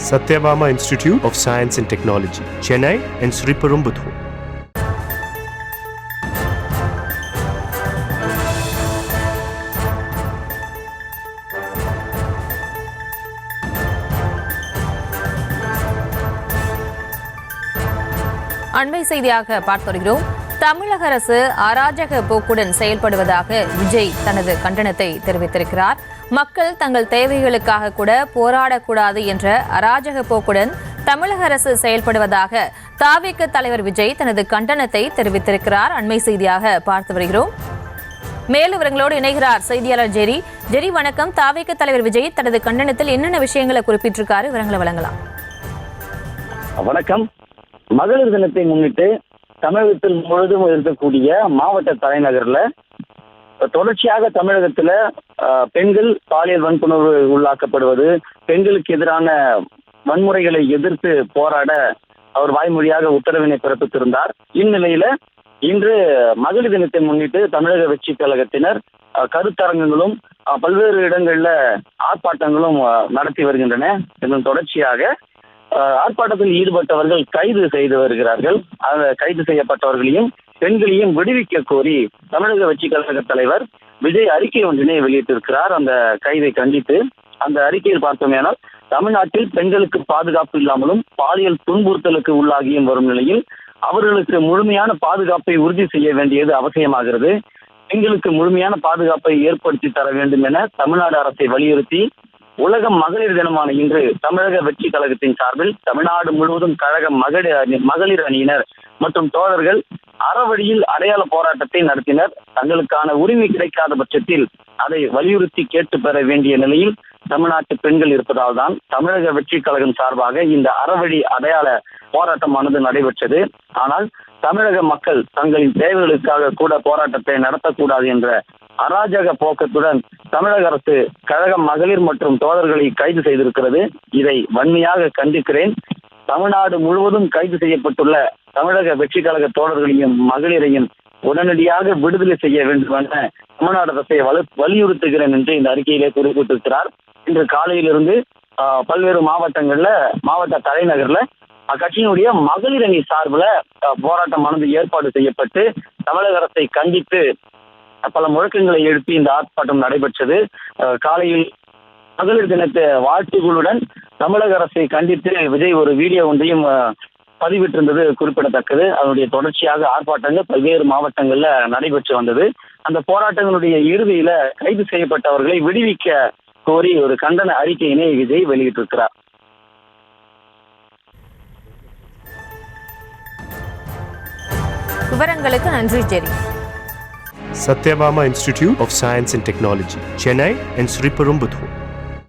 Satyabama Institute of Science and Technology, Chennai and Sriperumbudur. அண்மை செய்தியாக பார்த்து வருகிறோம். தமிழக அரசு அராஜக போக்குடன் செயல்படுவதாக விஜய் தனது கண்டனத்தை தெரிவித்திருக்கிறார். மக்கள் தங்கள் தேவைகளுக்காக கூட போராடக்கூடாது என்ற அராஜக போக்குடன் தமிழக அரசு செயல்படுவதாக தவிக தலைவர் விஜய் தனது கண்டனத்தை தெரிவித்திருக்கிறார். அண்மை செய்தியாக பார்த்து வருகிறோம். மேலும் விவரங்களோடு இணைகிறார் செய்தியாளர் ஜெரி. ஜெரி, வணக்கம். தவிக தலைவர் விஜய் தனது கண்டனத்தில் என்னென்ன விஷயங்களை குறிப்பிட்டிருக்காரு, விவரங்களை வழங்கலாம். வணக்கம். மகளிர் தினத்தை முன்னிட்டு தமிழகத்தில் முழுவதும் இருக்கக்கூடிய மாவட்ட தலைநகர்ல தொடர்ச்சியாக தமிழகத்துல பெண்கள் பாலியல் வன்புணர்வு உள்ளாக்கப்படுவது, பெண்களுக்கு எதிரான வன்முறைகளை எதிர்த்து போராட அவர் வாய்மொழியாக உத்தரவினை பிறப்பித்திருந்தார். இந்நிலையில இன்று மகளிர் தினத்தை முன்னிட்டு தமிழக வெற்றி கழகத்தினர் கருத்தரங்குகளும் பல்வேறு இடங்கள்ல ஆர்ப்பாட்டங்களும் நடத்தி வருகின்றன. இதன் தொடர்ச்சியாக ஆர்ப்பாட்டத்தில் ஈடுபட்டவர்கள் கைது செய்து வருகிறார்கள். கைது செய்யப்பட்டவர்களையும் பெண்களையும் விடுவிக்க கோரி தமிழக வெற்றி கழக தலைவர் விஜய் அறிக்கை ஒன்றினை வெளியிட்டிருக்கிறார். அந்த கைதை கண்டித்து அந்த அறிக்கையில் பார்த்தோமேனால், தமிழ்நாட்டில் பெண்களுக்கு பாதுகாப்பு இல்லாமலும் பாலியல் துன்புறுத்தலுக்கு உள்ளாகியும் வரும் நிலையில் அவர்களுக்கு முழுமையான பாதுகாப்பை உறுதி செய்ய வேண்டியது அவசியமாகிறது. பெண்களுக்கு முழுமையான பாதுகாப்பை ஏற்படுத்தி தர வேண்டும் என தமிழ்நாடு அரசை வலியுறுத்தி உலக மகளிர் தினமான இன்று தமிழக வெற்றி கழகத்தின் சார்பில் தமிழ்நாடு முழுவதும் கழக மகளிர் அணியினர் மற்றும் தோழர்கள் அறவழியில் அடையாள போராட்டத்தை நடத்தினர். தங்களுக்கான உரிமை கிடைக்காத பட்சத்தில் அதை வலியுறுத்தி கேட்டு பெற வேண்டிய நிலையில் தமிழ்நாட்டு பெண்கள் இருப்பதால் தான் தமிழக வெற்றி கழகம் சார்பாக இந்த அறவழி அடையாள போராட்டமானது நடைபெற்றது. ஆனால் தமிழக மக்கள் தங்களின் தேவைகளுக்காக கூட போராட்டத்தை நடத்தக்கூடாது என்ற அராஜக போக்கத்துடன் தமிழக அரசு கழக மகளிர் மற்றும் தோழர்களை கைது செய்திருக்கிறது. இதை வன்மையாக கண்டிக்கிறேன். தமிழ்நாடு முழுவதும் கைது செய்யப்பட்டுள்ள தமிழக வெற்றி கழக தோழர்களையும் மகளிரையும் உடனடியாக விடுதலை செய்ய வேண்டும் என தமிழ்நாடு அரசை வலியுறுத்துகிறேன் என்று இந்த அறிக்கையிலே குறிப்பிட்டிருக்கிறார். இன்று காலையிலிருந்து பல்வேறு மாவட்ட தலைநகர்ல அக்கட்சியினுடைய மகளிர் அணி சார்பில் போராட்டமானது ஏற்பாடு செய்யப்பட்டு தமிழக அரசை கண்டித்து பல முழக்கங்களை எழுப்பி இந்த ஆர்ப்பாட்டம் நடைபெற்றது. காலையில் மகளிர் தினத்தை வாழ்த்துகளுடன் தமிழக அரசை கண்டித்து விஜய் ஒரு வீடியோ ஒன்றையும் பதிவிட்டிருந்தது குறிப்பிடத்தக்கது. அதனுடைய தொடர்ச்சியாக ஆர்ப்பாட்டங்கள் பல்வேறு மாவட்டங்கள்ல நடைபெற்று வந்தது. அந்த போராட்டங்களுடைய இறுதியில கைது செய்யப்பட்டவர்களை விடுவிக்க கோரி ஒரு கண்டன அறிக்கையினை விஜய் வெளியிட்டிருக்கிறார். விவரங்களுக்கு நன்றி ஜெரி. Satyabama Institute of Science and Technology, Chennai and Sriperumbudur.